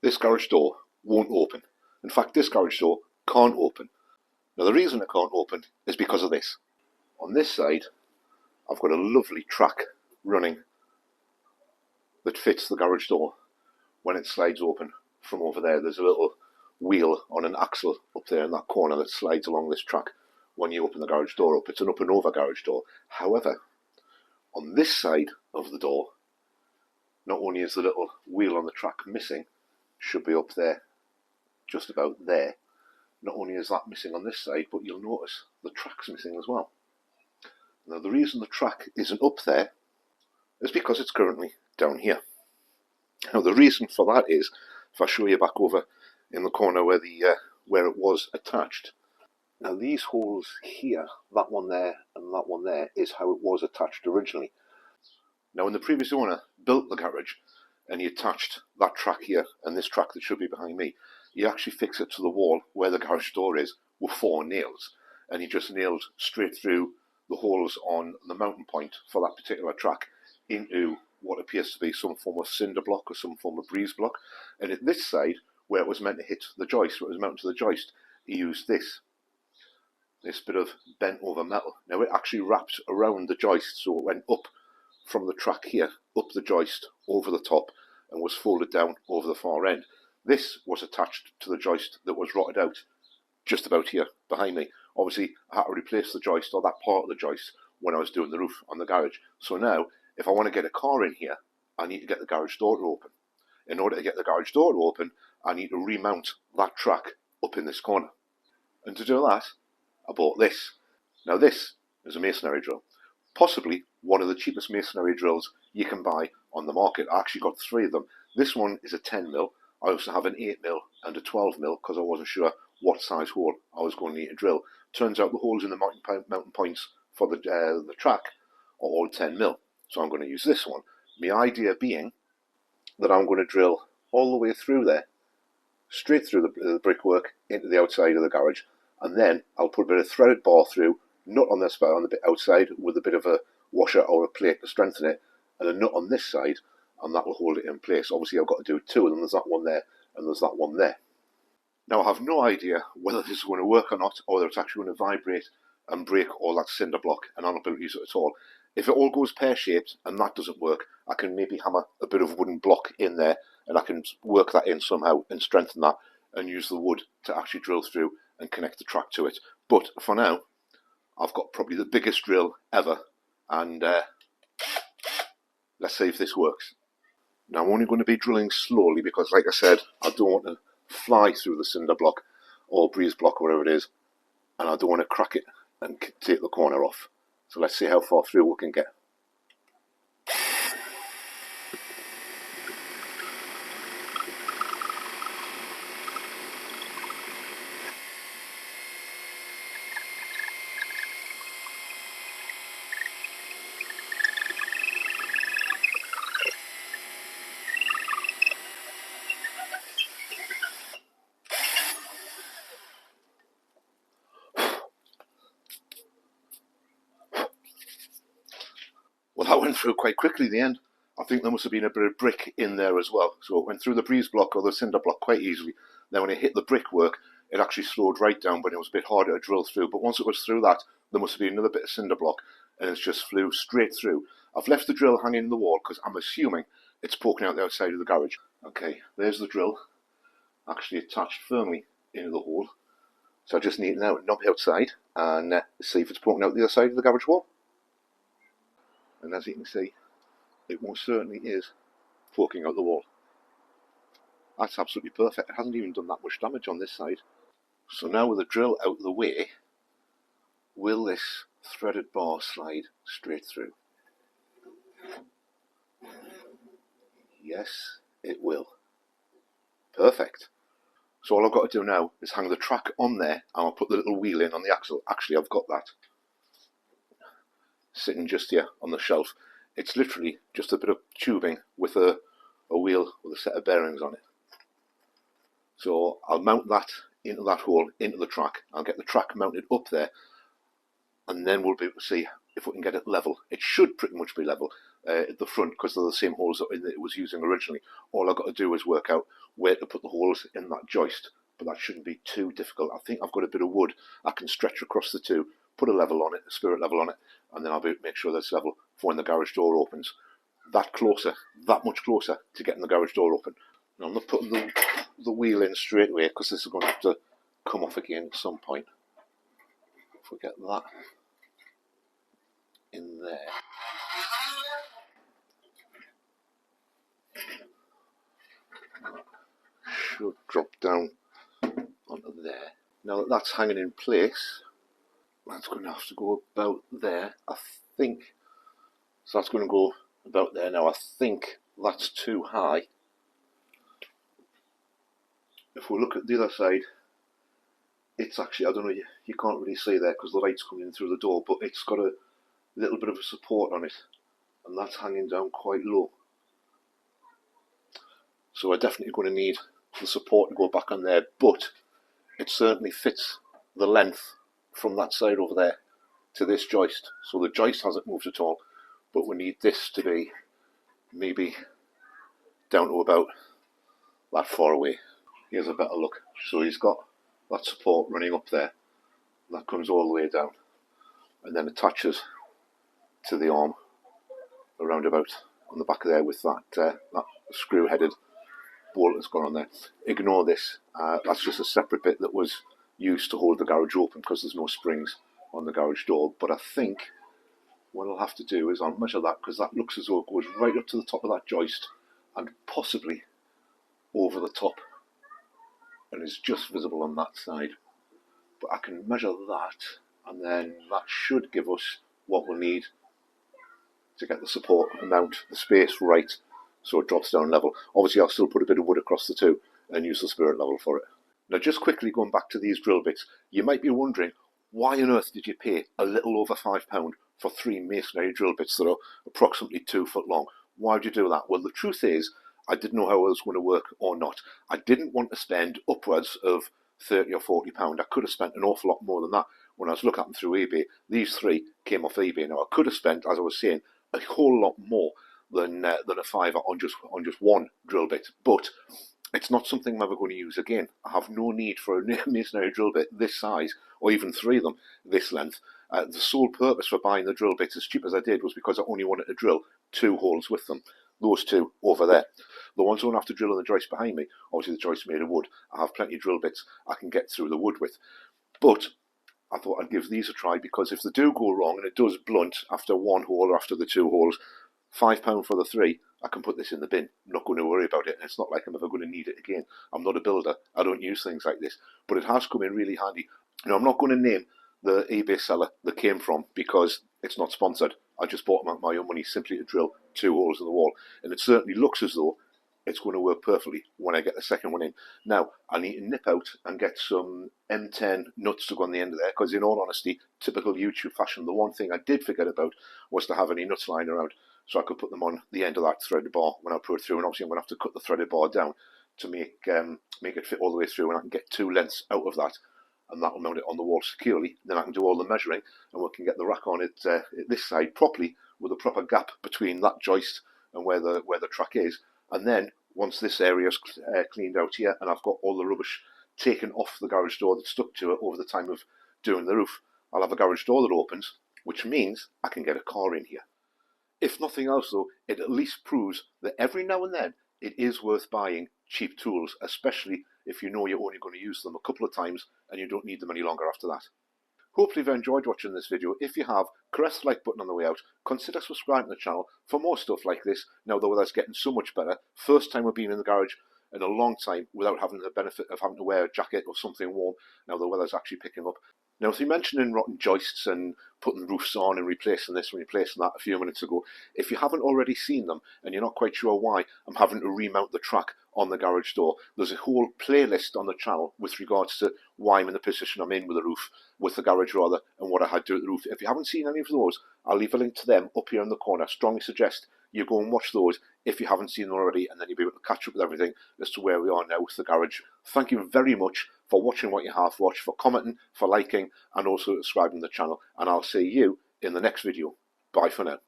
this garage door won't open. In fact, this garage door can't open. Now the reason it can't open is because of this. On this side, I've got a lovely track running that fits the garage door. When it slides open from over there, there's a little wheel on an axle up there in that corner that slides along this track when you open the garage door up. It's an up and over garage door. However, on this side of the door, not only is the little wheel on the track missing, should be up there, just about there. Not only is that missing on this side, but you'll notice the track's missing as well. Now the reason the track isn't up there is because it's currently down here. Now the reason for that is, if I show you back over in the corner where it was attached. Now these holes here, that one there and that one there, is how it was attached originally. Now when the previous owner built the garage and he attached that track here and this track that should be behind me, he actually fixed it to the wall where the garage door is with 4 nails, and he just nailed straight through the holes on the mounting point for that particular track into what appears to be some form of cinder block or some form of breeze block. And at this side, where it was meant to hit the joist, where it was mounted to the joist, he used this bit of bent over metal. Now it actually wrapped around the joist, so it went up from the track here, up the joist, over the top, and was folded down over the far end. This was attached to the joist that was rotted out just about here behind me. Obviously, I had to replace the joist, or that part of the joist, when I was doing the roof on the garage. So now, if I want to get a car in here, I need to get the garage door to open. In order to get the garage door to open, I need to remount that track up in this corner. And to do that, I bought this. Now this is a masonry drill. Possibly one of the cheapest masonry drills you can buy on the market. I actually got 3 of them. This one is a 10mm. I also have an 8mm and a 12mm because I wasn't sure what size hole I was going to need to drill. Turns out the holes in the mounting points for the track are all 10mm. So I'm going to use this one. My idea being that I'm going to drill all the way through there, straight through the brickwork into the outside of the garage, and then I'll put a bit of threaded bar through, nut on this on the bit outside with a bit of a washer or a plate to strengthen it, and a nut on this side, and that will hold it in place. Obviously I've got to do 2 of them. There's that one there and there's that one there. Now I have no idea whether this is going to work or not, or whether it's actually going to vibrate and break all that cinder block, and I'm not going to use it at all. If it all goes pear-shaped and that doesn't work, I can maybe hammer a bit of wooden block in there, and I can work that in somehow and strengthen that and use the wood to actually drill through and connect the track to it. But for now, I've got probably the biggest drill ever, and let's see if this works. Now I'm only going to be drilling slowly because, like I said, I don't want to fly through the cinder block or breeze block or whatever it is, and I don't want to crack it and take the corner off. So let's see how far through we can get. Well, that went through quite quickly in the end. I think there must have been a bit of brick in there as well. So it went through the breeze block or the cinder block quite easily. Then when it hit the brickwork, it actually slowed right down, but it was a bit harder to drill through. But once it was through that, there must have been another bit of cinder block, and it just flew straight through. I've left the drill hanging in the wall because I'm assuming it's poking out the outside of the garage. Okay, there's the drill, actually attached firmly into the hole. So I just need to now knob outside and see if it's poking out the other side of the garage wall. And as you can see, it most certainly is poking out the wall. That's absolutely perfect. It hasn't even done that much damage on this side. So now with the drill out of the way, will this threaded bar slide straight through? Yes, it will. Perfect. So all I've got to do now is hang the track on there, and I'll put the little wheel in on the axle. Actually, I've got that sitting just here on the shelf. It's literally just a bit of tubing with a wheel with a set of bearings on it. So I'll mount that into that hole, into the track. I'll get the track mounted up there, and then we'll be able to see if we can get it level. It should pretty much be level. at the front because they're the same holes that it was using originally. All I've got to do is work out where to put the holes in that joist, but that shouldn't be too difficult. I think I've got a bit of wood I can stretch across the two, put a level on it, a spirit level on it, and then I'll be able to make sure that's level for when the garage door opens. That much closer to getting the garage door open. Now I'm not putting the wheel in straight away because this is going to have to come off again at some point. If we get that in there. Should drop down onto there. Now that that's hanging in place, that's going to have to go about there, I think. So that's going to go about there. Now I think that's too high. If we look at the other side, it's actually, I don't know, you can't really see there because the light's coming in through the door, but it's got a little bit of a support on it, and that's hanging down quite low. So we're definitely going to need the support to go back on there, but it certainly fits the length from that side over there to this joist. So the joist hasn't moved at all, but we need this to be maybe down to about that far away. Here's a better look. So he's got that support running up there, that comes all the way down and then attaches to the arm around about on the back of there with that screw headed bolt that's gone on there. Ignore this, that's just a separate bit that was used to hold the garage open because there's no springs on the garage door. But I think what I'll have to do is I'll measure that, because that looks as though it goes right up to the top of that joist and possibly over the top, and is just visible on that side. But I can measure that, and then that should give us what we'll need to get the support amount, the space right, so it drops down level. Obviously I'll still put a bit of wood across the two and use the spirit level for it. Now just quickly going back to these drill bits, you might be wondering, why on earth did you pay a little over £5 for 3 masonry drill bits that are approximately 2 foot long? Why would you do that? Well, the truth is, I didn't know how it was going to work or not. I didn't want to spend upwards of £30 or £40. I could have spent an awful lot more than that. When I was looking at them through eBay, these 3 came off eBay. Now I could have spent, as I was saying, a whole lot more than a £5 on just one drill bit, but it's not something I'm ever going to use again. I have no need for a masonry drill bit this size, or even 3 of them this length. The sole purpose for buying the drill bits, as cheap as I did, was because I only wanted to drill 2 holes with them. Those 2 over there. The ones I don't have to drill in the joist behind me, obviously the joist's made of wood. I have plenty of drill bits I can get through the wood with. But I thought I'd give these a try, because if they do go wrong and it does blunt after 1 hole or after the 2 holes, £5 for the 3, I can put this in the bin. I'm not going to worry about it. It's not like I'm ever going to need it again. I'm not a builder. I don't use things like this. But it has come in really handy. Now, I'm not going to name the eBay seller that came from, because it's not sponsored. I just bought them out my own money simply to drill 2 holes in the wall. And it certainly looks as though it's going to work perfectly when I get the second one in. Now, I need to nip out and get some M10 nuts to go on the end of there, because in all honesty, typical YouTube fashion, the one thing I did forget about was to have any nuts lying around, so I could put them on the end of that threaded bar when I put it through. And obviously I'm going to have to cut the threaded bar down to make it fit all the way through, and I can get 2 lengths out of that, and that will mount it on the wall securely. Then I can do all the measuring, and we can get the rack on it this side properly, with a proper gap between that joist and where the track is. And then once this area is cleaned out here, and I've got all the rubbish taken off the garage door that stuck to it over the time of doing the roof, I'll have a garage door that opens, which means I can get a car in here. If nothing else though, it at least proves that every now and then it is worth buying cheap tools, especially if you know you're only going to use them a couple of times and you don't need them any longer after that. Hopefully you've enjoyed watching this video. If you have, caress the like button on the way out. Consider subscribing to the channel for more stuff like this, now the weather's getting so much better. First time we've been in the garage in a long time without having the benefit of having to wear a jacket or something warm. Now the weather's actually picking up. Now, as we mentioned in rotten joists and putting roofs on and replacing this and replacing that a few minutes ago, if you haven't already seen them and you're not quite sure why I'm having to remount the track on the garage door, there's a whole playlist on the channel with regards to why I'm in the position I'm in with the roof, with the garage rather, and what I had to do with the roof. If you haven't seen any of those, I'll leave a link to them up here in the corner. I strongly suggest you go and watch those if you haven't seen them already, and then you'll be able to catch up with everything as to where we are now with the garage. Thank you very much for watching what you have watched, for commenting, for liking, and also subscribing to the channel. And I'll see you in the next video. Bye for now.